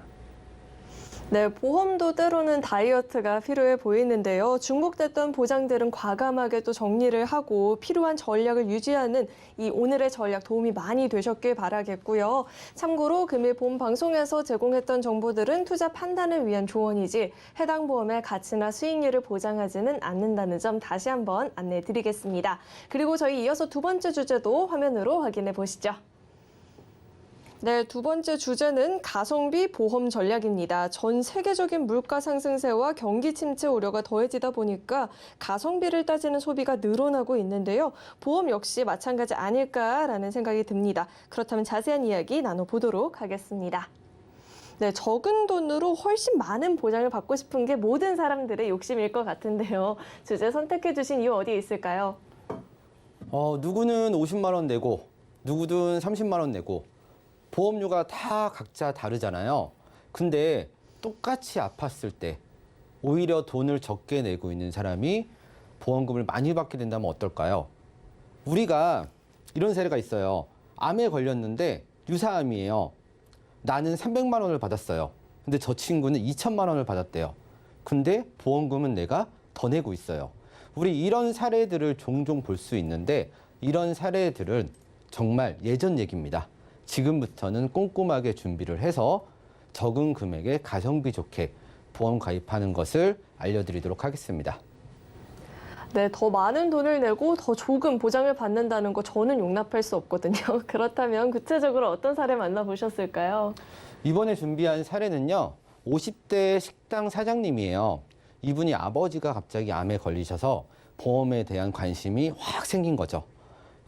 네, 보험도 때로는 다이어트가 필요해 보이는데요. 중복됐던 보장들은 과감하게 또 정리를 하고 필요한 전략을 유지하는 이 오늘의 전략 도움이 많이 되셨길 바라겠고요. 참고로 금일 본 방송에서 제공했던 정보들은 투자 판단을 위한 조언이지 해당 보험의 가치나 수익률을 보장하지는 않는다는 점 다시 한번 안내해 드리겠습니다. 그리고 저희 이어서 두 번째 주제도 화면으로 확인해 보시죠. 네, 두 번째 주제는 가성비 보험 전략입니다. 전 세계적인 물가 상승세와 경기 침체 우려가 더해지다 보니까 가성비를 따지는 소비가 늘어나고 있는데요. 보험 역시 마찬가지 아닐까라는 생각이 듭니다. 그렇다면 자세한 이야기 나눠보도록 하겠습니다. 네, 적은 돈으로 훨씬 많은 보장을 받고 싶은 게 모든 사람들의 욕심일 것 같은데요. 주제 선택해 주신 이유 어디에 있을까요? 누구는 50만 원 내고 누구든 30만 원 내고 보험료가 다 각자 다르잖아요. 근데 똑같이 아팠을 때 오히려 돈을 적게 내고 있는 사람이 보험금을 많이 받게 된다면 어떨까요? 우리가 이런 사례가 있어요. 암에 걸렸는데 유사암이에요. 나는 300만 원을 받았어요. 근데 저 친구는 2천만 원을 받았대요. 근데 보험금은 내가 더 내고 있어요. 우리 이런 사례들을 종종 볼 수 있는데 이런 사례들은 정말 예전 얘기입니다. 지금부터는 꼼꼼하게 준비를 해서 적은 금액에 가성비 좋게 보험 가입하는 것을 알려드리도록 하겠습니다. 네, 더 많은 돈을 내고 더 조금 보장을 받는다는 거 저는 용납할 수 없거든요. 그렇다면 구체적으로 어떤 사례 만나보셨을까요? 이번에 준비한 사례는요. 50대 식당 사장님이에요. 이분이 아버지가 갑자기 암에 걸리셔서 보험에 대한 관심이 확 생긴 거죠.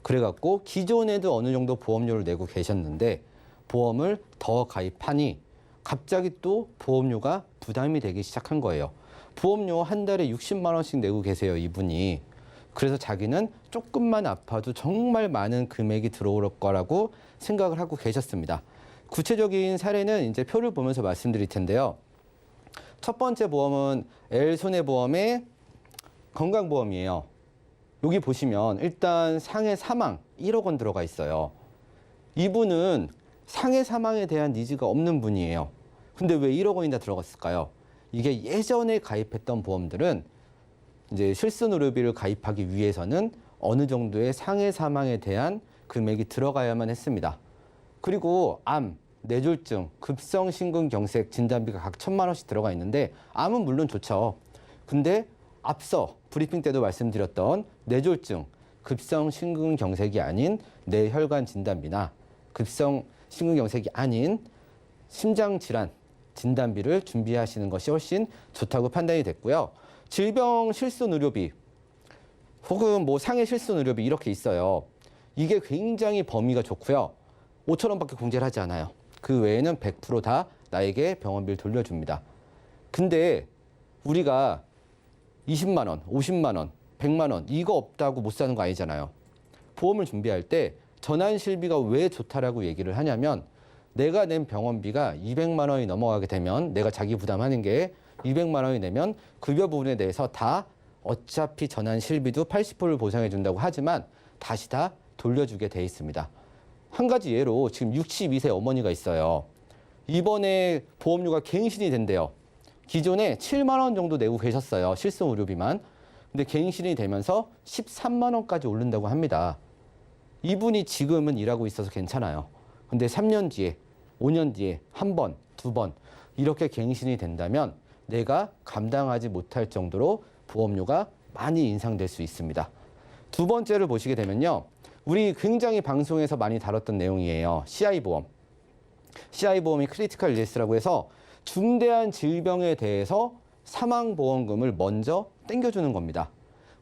그래갖고 기존에도 어느 정도 보험료를 내고 계셨는데 보험을 더 가입하니 갑자기 또 보험료가 부담이 되기 시작한 거예요. 보험료 한 달에 60만 원씩 내고 계세요, 이분이. 그래서 자기는 조금만 아파도 정말 많은 금액이 들어올 거라고 생각을 하고 계셨습니다. 구체적인 사례는 이제 표를 보면서 말씀드릴 텐데요. 첫 번째 보험은 L손해보험의 건강보험이에요. 여기 보시면 일단 상해 사망 1억 원 들어가 있어요. 이분은 상해 사망에 대한 니즈가 없는 분이에요. 근데 왜 1억 원이나 들어갔을까요? 이게 예전에 가입했던 보험들은 이제 실손의료비를 가입하기 위해서는 어느 정도의 상해 사망에 대한 금액이 들어가야만 했습니다. 그리고 암, 뇌졸중, 급성심근경색 진단비가 각 1,000만 원씩 들어가 있는데 암은 물론 좋죠. 근데 앞서 브리핑 때도 말씀드렸던 뇌졸중, 급성심근경색이 아닌 뇌혈관 진단비나 급성심근경색이 아닌 심장질환 진단비를 준비하시는 것이 훨씬 좋다고 판단이 됐고요. 질병 실손의료비 혹은 뭐 상해 실손의료비 이렇게 있어요. 이게 굉장히 범위가 좋고요. 5천 원밖에 공제를 하지 않아요. 그 외에는 100% 다 나에게 병원비를 돌려줍니다. 근데 우리가 20만 원, 50만 원, 100만 원 이거 없다고 못 사는 거 아니잖아요. 보험을 준비할 때 전환실비가 왜 좋다라고 얘기를 하냐면 내가 낸 병원비가 200만 원이 넘어가게 되면 내가 자기 부담하는 게 200만 원이 되면 급여 부분에 대해서 다 어차피 전환실비도 80%를 보상해 준다고 하지만 다시 다 돌려주게 돼 있습니다. 한 가지 예로 지금 62세 어머니가 있어요. 이번에 보험료가 갱신이 된대요. 기존에 7만 원 정도 내고 계셨어요. 실손 의료비만. 근데 갱신이 되면서 13만 원까지 오른다고 합니다. 이분이 지금은 일하고 있어서 괜찮아요. 근데 3년 뒤에, 5년 뒤에 한 번, 두 번 이렇게 갱신이 된다면 내가 감당하지 못할 정도로 보험료가 많이 인상될 수 있습니다. 두 번째를 보시게 되면요. 우리 굉장히 방송에서 많이 다뤘던 내용이에요. CI보험. CI보험이 크리티컬 일리스라고 해서 중대한 질병에 대해서 사망보험금을 먼저 땡겨주는 겁니다.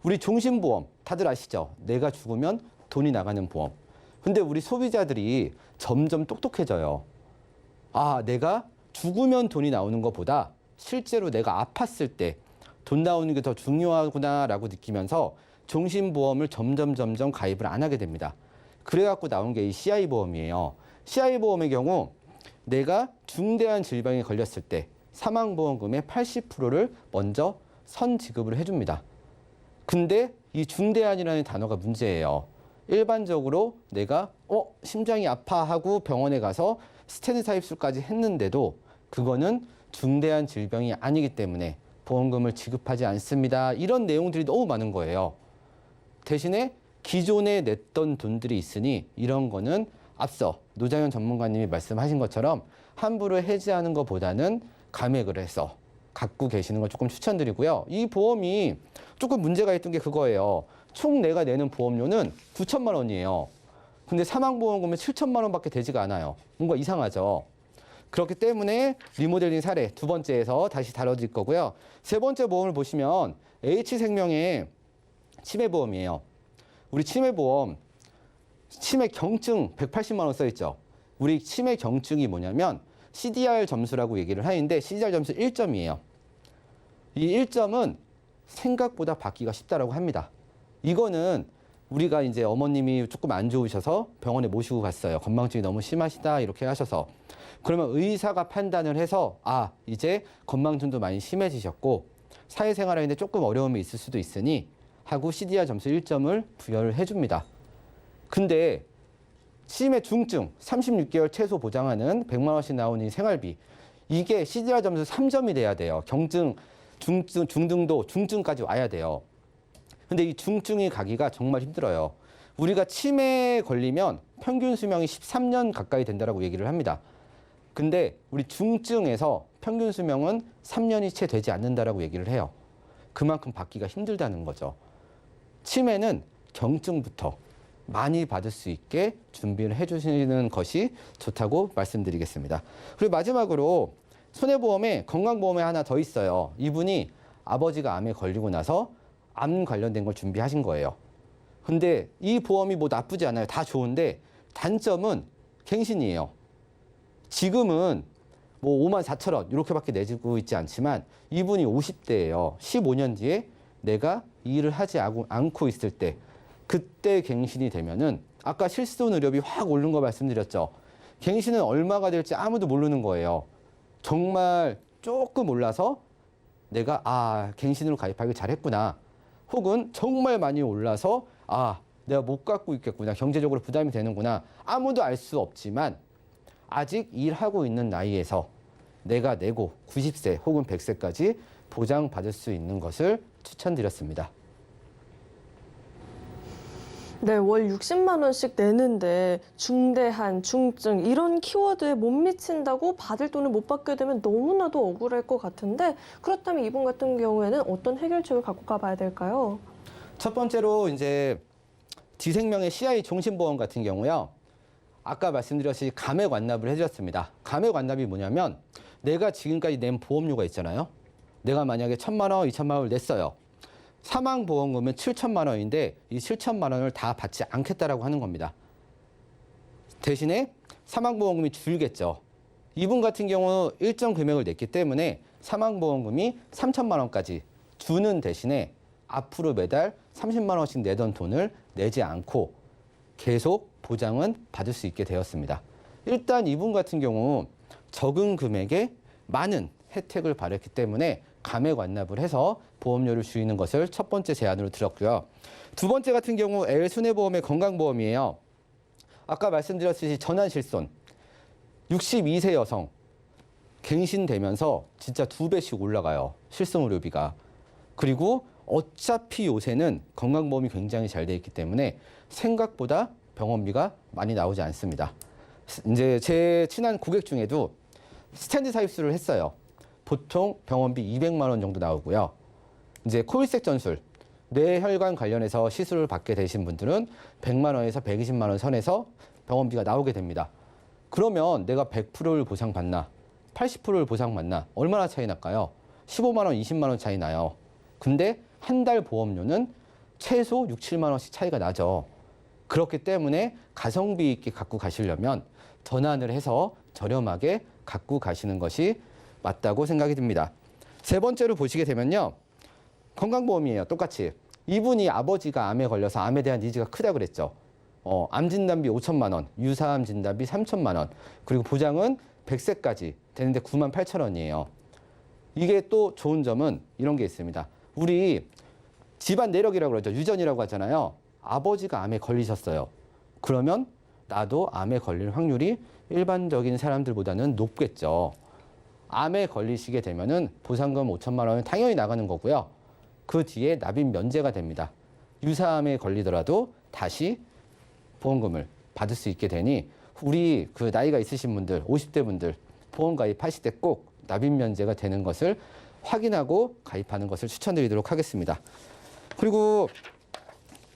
우리 종신보험 다들 아시죠? 내가 죽으면 돈이 나가는 보험. 근데 우리 소비자들이 점점 똑똑해져요. 아, 내가 죽으면 돈이 나오는 것보다 실제로 내가 아팠을 때 돈 나오는 게 더 중요하구나라고 느끼면서 종신보험을 점점 가입을 안 하게 됩니다. 그래갖고 나온 게 이 CI보험이에요. CI보험의 경우 내가 중대한 질병에 걸렸을 때 사망보험금의 80%를 먼저 선지급을 해줍니다. 근데 이 중대한이라는 단어가 문제예요. 일반적으로 내가 심장이 아파하고 병원에 가서 스테드 삽입술까지 했는데도 그거는 중대한 질병이 아니기 때문에 보험금을 지급하지 않습니다. 이런 내용들이 너무 많은 거예요. 대신에 기존에 냈던 돈들이 있으니 이런 거는 앞서 노장현 전문가님이 말씀하신 것처럼 함부로 해지하는 것보다는 감액을 해서 갖고 계시는 걸 조금 추천드리고요. 이 보험이 조금 문제가 있던 게 그거예요. 총 내가 내는 보험료는 9천만 원이에요. 근데 사망보험금은 7천만 원밖에 되지가 않아요. 뭔가 이상하죠. 그렇기 때문에 리모델링 사례 두 번째에서 다시 다뤄질 거고요. 세 번째 보험을 보시면 H생명의 치매보험이에요. 우리 치매보험, 치매 경증 180만 원 써있죠. 우리 치매 경증이 뭐냐면 CDR 점수라고 얘기를 하는데 CDR 점수 1점이에요. 이 1점은 생각보다 받기가 쉽다라고 합니다. 이거는 우리가 이제 어머님이 조금 안 좋으셔서 병원에 모시고 갔어요. 건망증이 너무 심하시다 이렇게 하셔서. 그러면 의사가 판단을 해서 이제 건망증도 많이 심해지셨고 사회생활하는데 조금 어려움이 있을 수도 있으니 하고 CDR 점수 1점을 부여를 해줍니다. 근데 치매 중증 36개월 최소 보장하는 100만 원씩 나오는 이 생활비 이게 CDR 점수 3점이 돼야 돼요. 경증, 중등도, 중증까지 와야 돼요. 근데 이 중증이 가기가 정말 힘들어요. 우리가 치매에 걸리면 평균 수명이 13년 가까이 된다라고 얘기를 합니다. 근데 우리 중증에서 평균 수명은 3년이 채 되지 않는다라고 얘기를 해요. 그만큼 받기가 힘들다는 거죠. 치매는 경증부터 많이 받을 수 있게 준비를 해주시는 것이 좋다고 말씀드리겠습니다. 그리고 마지막으로 손해보험에 건강보험에 하나 더 있어요. 이분이 아버지가 암에 걸리고 나서 암 관련된 걸 준비하신 거예요. 근데 이 보험이 뭐 나쁘지 않아요. 다 좋은데 단점은 갱신이에요. 지금은 뭐 54,000원 이렇게밖에 내주고 있지 않지만 이분이 50대예요. 15년 뒤에 내가 일을 하지 않고 있을 때 그때 갱신이 되면은 아까 실손 의료비 확 오른 거 말씀드렸죠. 갱신은 얼마가 될지 아무도 모르는 거예요. 정말 조금 올라서 내가 갱신으로 가입하길 잘했구나. 혹은 정말 많이 올라서 내가 못 갖고 있겠구나. 경제적으로 부담이 되는구나. 아무도 알 수 없지만 아직 일하고 있는 나이에서 내가 내고 90세 혹은 100세까지 보장받을 수 있는 것을 추천드렸습니다. 네, 월 60만 원씩 내는데 중대한, 중증 이런 키워드에 못 미친다고 받을 돈을 못 받게 되면 너무나도 억울할 것 같은데 그렇다면 이분 같은 경우에는 어떤 해결책을 갖고 가봐야 될까요? 첫 번째로 이제 지생명의 CI 종신보험 같은 경우요. 아까 말씀드렸듯이 감액 완납을 해드렸습니다. 감액 완납이 뭐냐면 내가 지금까지 낸 보험료가 있잖아요. 내가 만약에 1,000만 원, 2,000만 원을 냈어요. 사망보험금은 7,000만 원인데 이 7,000만 원을 다 받지 않겠다라고 하는 겁니다. 대신에 사망보험금이 줄겠죠. 이분 같은 경우 일정 금액을 냈기 때문에 사망보험금이 3,000만 원까지 주는 대신에 앞으로 매달 30만 원씩 내던 돈을 내지 않고 계속 보장은 받을 수 있게 되었습니다. 일단 이분 같은 경우 적은 금액에 많은 혜택을 받았기 때문에 감액 완납을 해서 보험료를 줄이는 것을 첫 번째 제안으로 들었고요. 두 번째 같은 경우 L손해보험의 건강보험이에요. 아까 말씀드렸듯이 전환실손 62세 여성 갱신되면서 진짜 2배씩 올라가요. 실손의료비가. 그리고 어차피 요새는 건강보험이 굉장히 잘 돼 있기 때문에 생각보다 병원비가 많이 나오지 않습니다. 이제 제 친한 고객 중에도 스탠드 삽입술을 했어요. 보통 병원비 200만 원 정도 나오고요. 이제 코일색 전술, 뇌혈관 관련해서 시술을 받게 되신 분들은 100만 원에서 120만 원 선에서 병원비가 나오게 됩니다. 그러면 내가 100%를 보상받나? 80%를 보상받나? 얼마나 차이 날까요? 15만 원, 20만 원 차이 나요. 근데 한 달 보험료는 최소 6, 7만 원씩 차이가 나죠. 그렇기 때문에 가성비 있게 갖고 가시려면 전환을 해서 저렴하게 갖고 가시는 것이 맞다고 생각이 듭니다. 세 번째로 보시게 되면요. 건강보험이에요. 똑같이. 이분이 아버지가 암에 걸려서 암에 대한 니즈가 크다고 그랬죠. 암 진단비 5천만 원, 유사암 진단비 3천만 원, 그리고 보장은 100세까지 되는데 9만 8천 원이에요. 이게 또 좋은 점은 이런 게 있습니다. 우리 집안 내력이라고 그러죠. 유전이라고 하잖아요. 아버지가 암에 걸리셨어요. 그러면 나도 암에 걸릴 확률이 일반적인 사람들보다는 높겠죠. 암에 걸리시게 되면은 보상금 5천만 원은 당연히 나가는 거고요. 그 뒤에 납입 면제가 됩니다. 유사암에 걸리더라도 다시 보험금을 받을 수 있게 되니 우리 그 나이가 있으신 분들, 50대 분들 보험 가입하실 때 꼭 납입 면제가 되는 것을 확인하고 가입하는 것을 추천드리도록 하겠습니다. 그리고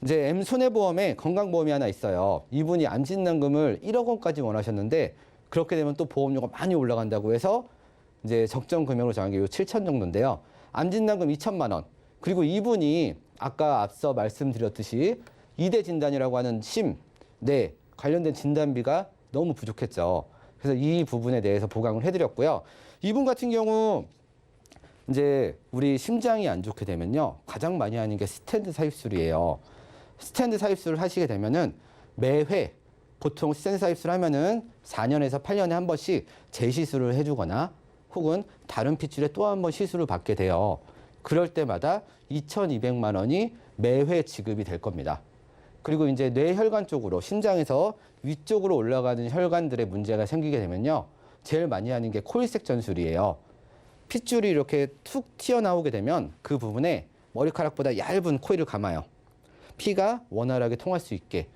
이제 M손해보험에 건강보험이 하나 있어요. 이분이 암진단금을 1억 원까지 원하셨는데 그렇게 되면 또 보험료가 많이 올라간다고 해서 이제 적정 금액으로 정한 게 7천 정도인데요. 암진단금 2천만 원. 그리고 이분이 아까 앞서 말씀드렸듯이 2대 진단이라고 하는 심, 뇌 관련된 진단비가 너무 부족했죠. 그래서 이 부분에 대해서 보강을 해드렸고요. 이분 같은 경우 이제 우리 심장이 안 좋게 되면요. 가장 많이 하는 게 스텐트 삽입술이에요. 스텐트 삽입술을 하시게 되면은 매회 보통 스텐트 삽입술 하면은 4년에서 8년에 한 번씩 재시술을 해주거나 혹은 다른 핏줄에 또 한 번 시술을 받게 돼요. 그럴 때마다 2,200만 원이 매회 지급이 될 겁니다. 그리고 이제 뇌혈관 쪽으로 심장에서 위쪽으로 올라가는 혈관들의 문제가 생기게 되면요. 제일 많이 하는 게 코일색 전술이에요. 핏줄이 이렇게 툭 튀어나오게 되면 그 부분에 머리카락보다 얇은 코일을 감아요. 피가 원활하게 통할 수 있게.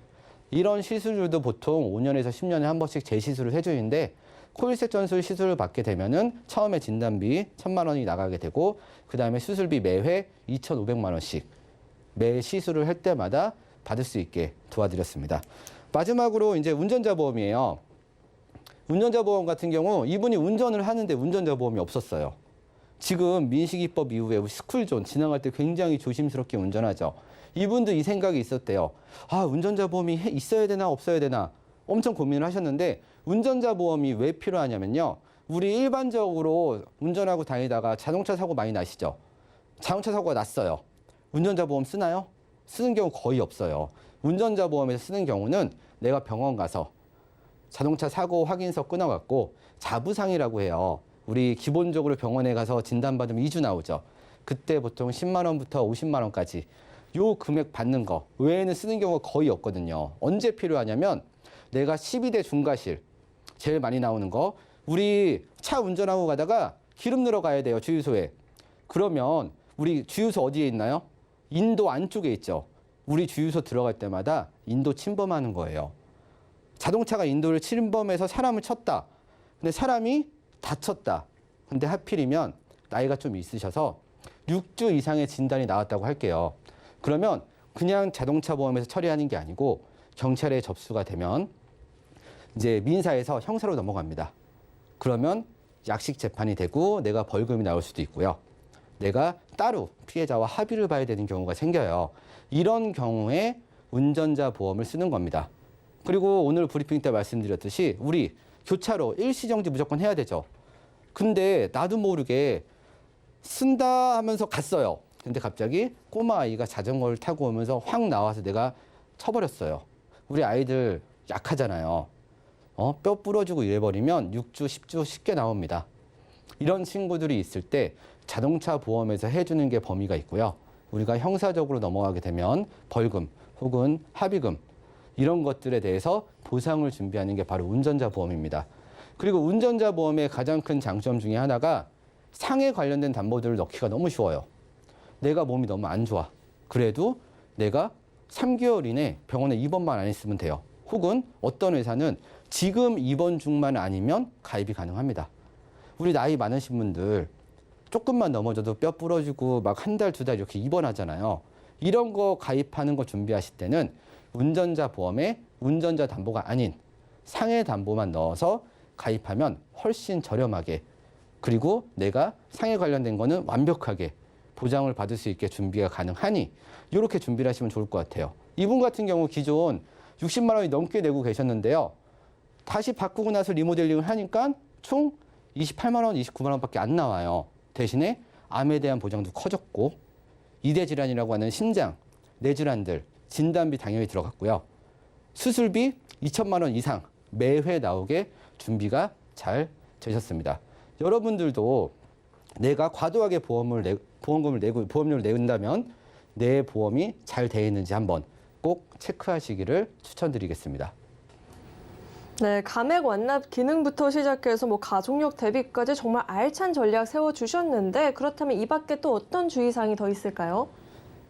이런 시술들도 보통 5년에서 10년에 한 번씩 재시술을 해주는데 코일색 전술 시술을 받게 되면은 처음에 진단비 1,000만 원이 나가게 되고 그 다음에 수술비 매회 2,500만 원씩 매 시술을 할 때마다 받을 수 있게 도와드렸습니다. 마지막으로 이제 운전자 보험이에요. 운전자 보험 같은 경우 이분이 운전을 하는데 운전자 보험이 없었어요. 지금 민식이법 이후에 스쿨존 지나갈 때 굉장히 조심스럽게 운전하죠. 이분도 이 생각이 있었대요. 아, 운전자 보험이 있어야 되나 없어야 되나 엄청 고민을 하셨는데 운전자 보험이 왜 필요하냐면요. 우리 일반적으로 운전하고 다니다가 자동차 사고 많이 나시죠? 자동차 사고가 났어요. 운전자 보험 쓰나요? 쓰는 경우 거의 없어요. 운전자 보험에서 쓰는 경우는 내가 병원 가서 자동차 사고 확인서 끊어갖고 자부상이라고 해요. 우리 기본적으로 병원에 가서 진단받으면 2주 나오죠. 그때 보통 10만 원부터 50만 원까지 요 금액 받는 거 외에는 쓰는 경우가 거의 없거든요. 언제 필요하냐면 내가 12대 중과실 제일 많이 나오는 거 우리 차 운전하고 가다가 기름 넣으러 가야 돼요. 주유소에. 그러면 우리 주유소 어디에 있나요? 인도 안쪽에 있죠. 우리 주유소 들어갈 때마다 인도 침범하는 거예요. 자동차가 인도를 침범해서 사람을 쳤다. 근데 사람이 다쳤다. 근데 하필이면 나이가 좀 있으셔서 6주 이상의 진단이 나왔다고 할게요. 그러면 그냥 자동차 보험에서 처리하는 게 아니고 경찰에 접수가 되면 이제 민사에서 형사로 넘어갑니다. 그러면 약식 재판이 되고 내가 벌금이 나올 수도 있고요. 내가 따로 피해자와 합의를 봐야 되는 경우가 생겨요. 이런 경우에 운전자 보험을 쓰는 겁니다. 그리고 오늘 브리핑 때 말씀드렸듯이 우리 교차로 일시정지 무조건 해야 되죠. 근데 나도 모르게 쓴다 하면서 갔어요. 근데 갑자기 꼬마 아이가 자전거를 타고 오면서 확 나와서 내가 쳐버렸어요. 우리 아이들 약하잖아요. 뼈 부러지고 이래버리면 6주, 10주 쉽게 나옵니다. 이런 친구들이 있을 때 자동차 보험에서 해주는 게 범위가 있고요. 우리가 형사적으로 넘어가게 되면 벌금 혹은 합의금 이런 것들에 대해서 보상을 준비하는 게 바로 운전자 보험입니다. 그리고 운전자 보험의 가장 큰 장점 중에 하나가 상해 관련된 담보들을 넣기가 너무 쉬워요. 내가 몸이 너무 안 좋아. 그래도 내가 3개월 이내 병원에 입원만 안 했으면 돼요. 혹은 어떤 회사는 지금 입원 중만 아니면 가입이 가능합니다. 우리 나이 많으신 분들 조금만 넘어져도 뼈 부러지고 막 한 달, 두 달 이렇게 입원하잖아요. 이런 거 가입하는 거 준비하실 때는 운전자 보험에 운전자 담보가 아닌 상해 담보만 넣어서 가입하면 훨씬 저렴하게 그리고 내가 상해 관련된 거는 완벽하게 보장을 받을 수 있게 준비가 가능하니 이렇게 준비를 하시면 좋을 것 같아요. 이분 같은 경우 기존 60만 원이 넘게 내고 계셨는데요. 다시 바꾸고 나서 리모델링을 하니까 총 28만 원, 29만 원밖에 안 나와요. 대신에 암에 대한 보장도 커졌고 이대 질환이라고 하는 심장, 뇌질환들 진단비 당연히 들어갔고요. 수술비 2천만 원 이상 매회 나오게 준비가 잘 되셨습니다. 여러분들도 내가 과도하게 보험료를 내는다면 내 보험이 잘 돼 있는지 한번 꼭 체크하시기를 추천드리겠습니다. 네, 감액 완납 기능부터 시작해서 가족력 대비까지 정말 알찬 전략 세워주셨는데 그렇다면 이 밖에 또 어떤 주의사항이 더 있을까요?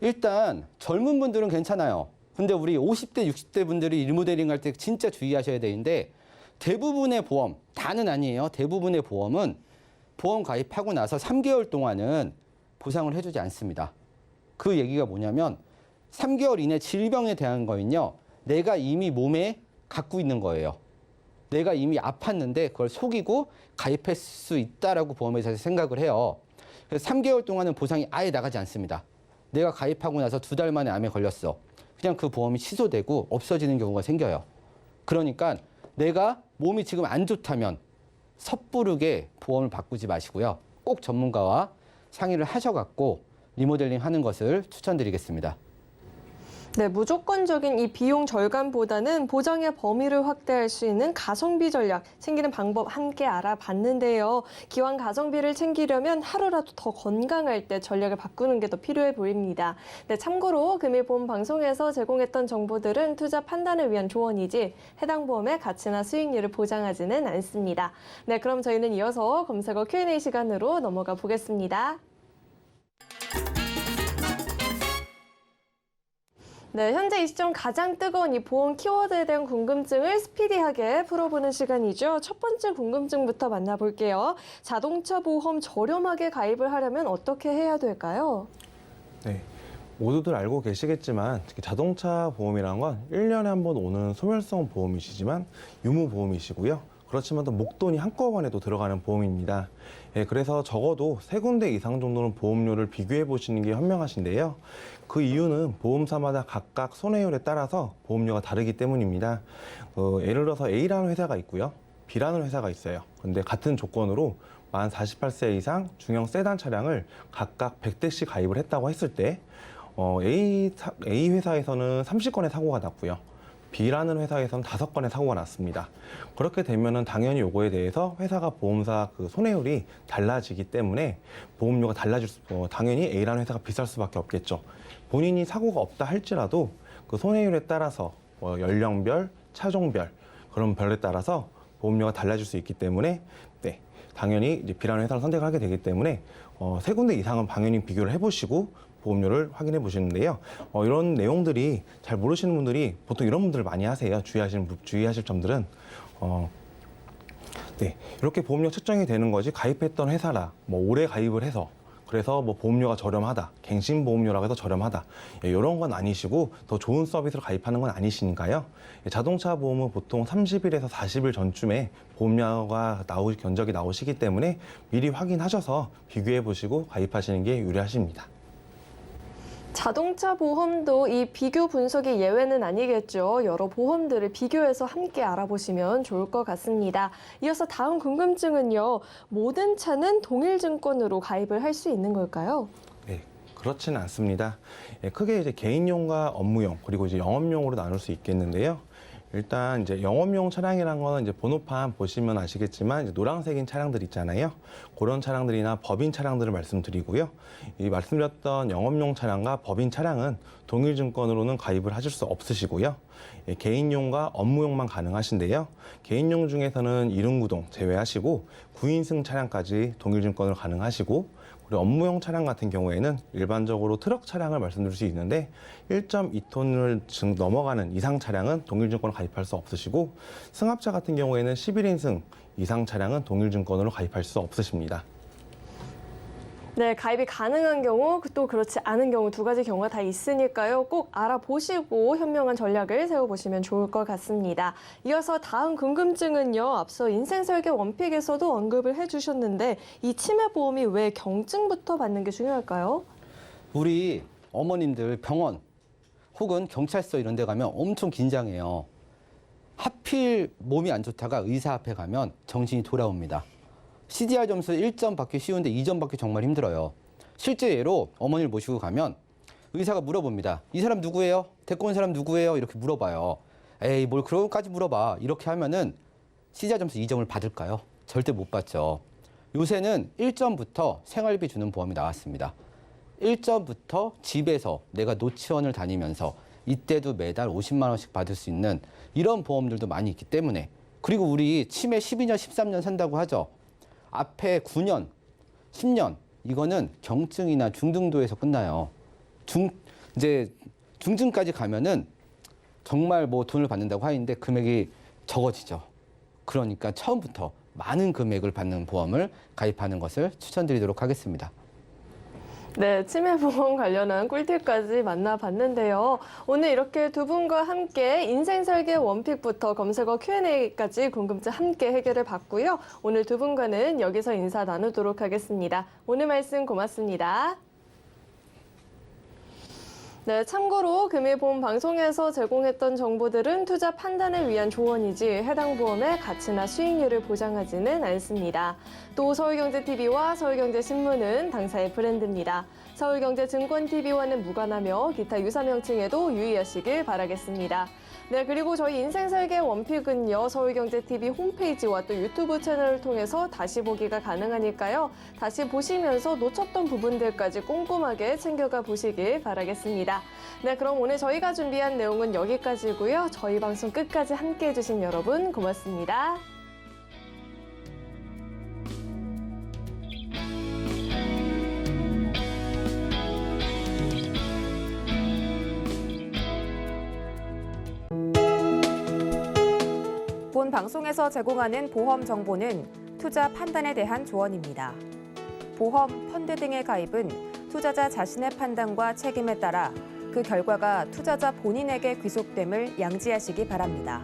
일단 젊은 분들은 괜찮아요. 근데 우리 50대, 60대 분들이 리모델링 할 때 진짜 주의하셔야 되는데 대부분의 보험, 다는 아니에요. 대부분의 보험은 보험 가입하고 나서 3개월 동안은 보상을 해주지 않습니다. 그 얘기가 뭐냐면 3개월 이내 질병에 대한 거는요. 내가 이미 몸에 갖고 있는 거예요. 내가 이미 아팠는데 그걸 속이고 가입할 수 있다라고 보험회사에서 생각을 해요. 그래서 3개월 동안은 보상이 아예 나가지 않습니다. 내가 가입하고 나서 2달 만에 암에 걸렸어. 그냥 그 보험이 취소되고 없어지는 경우가 생겨요. 그러니까 내가 몸이 지금 안 좋다면 섣부르게 보험을 바꾸지 마시고요. 꼭 전문가와 상의를 하셔갖고 리모델링 하는 것을 추천드리겠습니다. 네, 무조건적인 이 비용 절감보다는 보장의 범위를 확대할 수 있는 가성비 전략 챙기는 방법 함께 알아봤는데요. 기왕 가성비를 챙기려면 하루라도 더 건강할 때 전략을 바꾸는 게 더 필요해 보입니다. 네, 참고로 금일 보험 방송에서 제공했던 정보들은 투자 판단을 위한 조언이지 해당 보험의 가치나 수익률을 보장하지는 않습니다. 네, 그럼 저희는 이어서 검색어 Q&A 시간으로 넘어가 보겠습니다. 네, 현재 이 시점 가장 뜨거운 이 보험 키워드에 대한 궁금증을 스피디하게 풀어보는 시간이죠. 첫 번째 궁금증부터 만나볼게요. 자동차 보험 저렴하게 가입을 하려면 어떻게 해야 될까요? 네. 모두들 알고 계시겠지만 특히 자동차 보험이란 건 1년에 한 번 오는 소멸성 보험이시지만 유무보험이시고요. 그렇지만 또 목돈이 한꺼번에 또 들어가는 보험입니다. 예, 그래서 적어도 3군데 이상 정도는 보험료를 비교해 보시는 게 현명하신데요. 그 이유는 보험사마다 각각 손해율에 따라서 보험료가 다르기 때문입니다. 예를 들어서 A라는 회사가 있고요. B라는 회사가 있어요. 근데 같은 조건으로 만 48세 이상 중형 세단 차량을 각각 100대씩 가입을 했다고 했을 때 A 회사에서는 30건의 사고가 났고요. B라는 회사에서는 5건의 사고가 났습니다. 그렇게 되면은 당연히 요거에 대해서 회사가 보험사 그 손해율이 달라지기 때문에 보험료가 당연히 A라는 회사가 비쌀 수밖에 없겠죠. 본인이 사고가 없다 할지라도 그 손해율에 따라서 연령별, 차종별 그런 별에 따라서 보험료가 달라질 수 있기 때문에 네, 당연히 이제 B라는 회사를 선택을 하게 되기 때문에 3군데 이상은 당연히 비교를 해보시고 보험료를 확인해 보시는데요. 이런 내용들이 잘 모르시는 분들이 보통 이런 분들 많이 하세요. 주의하실 점들은 네, 이렇게 보험료 책정이 되는 거지 가입했던 회사라 뭐 오래 가입을 해서 그래서 뭐 보험료가 저렴하다, 갱신 보험료라고 해서 저렴하다 이런 건 아니시고 더 좋은 서비스를 가입하는 건 아니시니까요. 자동차 보험은 보통 30일에서 40일 전쯤에 보험료가 견적이 나오시기 때문에 미리 확인하셔서 비교해 보시고 가입하시는 게 유리하십니다. 자동차 보험도 이 비교 분석이 예외는 아니겠죠. 여러 보험들을 비교해서 함께 알아보시면 좋을 것 같습니다. 이어서 다음 궁금증은요. 모든 차는 동일증권으로 가입을 할 수 있는 걸까요? 네, 그렇지는 않습니다. 크게 이제 개인용과 업무용 그리고 이제 영업용으로 나눌 수 있겠는데요. 일단 이제 영업용 차량이란 거는 이제 번호판 보시면 아시겠지만 이제 노란색인 차량들 있잖아요. 그런 차량들이나 법인 차량들을 말씀드리고요. 이 말씀드렸던 영업용 차량과 법인 차량은 동일증권으로는 가입을 하실 수 없으시고요. 개인용과 업무용만 가능하신데요. 개인용 중에서는 이륜구동 제외하시고 9인승 차량까지 동일증권으로 가능하시고 그리고 업무용 차량 같은 경우에는 일반적으로 트럭 차량을 말씀드릴 수 있는데 1.2톤을 넘어가는 이상 차량은 동일증권을 가입할 수 없으시고 승합차 같은 경우에는 11인승 이상 차량은 동일증권으로 가입할 수 없으십니다. 네, 가입이 가능한 경우, 또 그렇지 않은 경우 두 가지 경우가 다 있으니까요. 꼭 알아보시고 현명한 전략을 세워보시면 좋을 것 같습니다. 이어서 다음 궁금증은요. 앞서 인생설계 원픽에서도 언급을 해주셨는데 이 치매보험이 왜 경증부터 받는 게 중요할까요? 우리 어머님들 병원 혹은 경찰서 이런 데 가면 엄청 긴장해요. 하필 몸이 안 좋다가 의사 앞에 가면 정신이 돌아옵니다. CDR 점수 1점 받기 쉬운데 2점 받기 정말 힘들어요. 실제 예로 어머니를 모시고 가면 의사가 물어봅니다. 이 사람 누구예요? 데리고 온 사람 누구예요? 이렇게 물어봐요. 에이, 뭘 그런 것까지 물어봐. 이렇게 하면은 CDR 점수 2점을 받을까요? 절대 못 받죠. 요새는 1점부터 생활비 주는 보험이 나왔습니다. 1점부터 집에서 내가 노치원을 다니면서 이때도 매달 50만 원씩 받을 수 있는 이런 보험들도 많이 있기 때문에 그리고 우리 치매 12년, 13년 산다고 하죠. 앞에 9년, 10년 이거는 경증이나 중등도에서 끝나요. 이제 중증까지 가면은 정말 뭐 돈을 받는다고 하는데 금액이 적어지죠. 그러니까 처음부터 많은 금액을 받는 보험을 가입하는 것을 추천드리도록 하겠습니다. 네, 치매보험 관련한 꿀팁까지 만나봤는데요. 오늘 이렇게 두 분과 함께 인생설계 원픽부터 검색어 Q&A까지 궁금증 함께 해결을 봤고요. 오늘 두 분과는 여기서 인사 나누도록 하겠습니다. 오늘 말씀 고맙습니다. 네, 참고로 금일보험 방송에서 제공했던 정보들은 투자 판단을 위한 조언이지 해당 보험의 가치나 수익률을 보장하지는 않습니다. 또 서울경제TV와 서울경제신문은 당사의 브랜드입니다. 서울경제증권TV와는 무관하며 기타 유사 명칭에도 유의하시길 바라겠습니다. 네, 그리고 저희 인생설계 원픽은요, 서울경제TV 홈페이지와 또 유튜브 채널을 통해서 다시 보기가 가능하니까요. 다시 보시면서 놓쳤던 부분들까지 꼼꼼하게 챙겨가 보시길 바라겠습니다. 네, 그럼 오늘 저희가 준비한 내용은 여기까지고요. 저희 방송 끝까지 함께해 주신 여러분 고맙습니다. 본 방송에서 제공하는 보험 정보는 투자 판단에 대한 조언입니다. 보험, 펀드 등의 가입은 투자자 자신의 판단과 책임에 따라 그 결과가 투자자 본인에게 귀속됨을 양지하시기 바랍니다.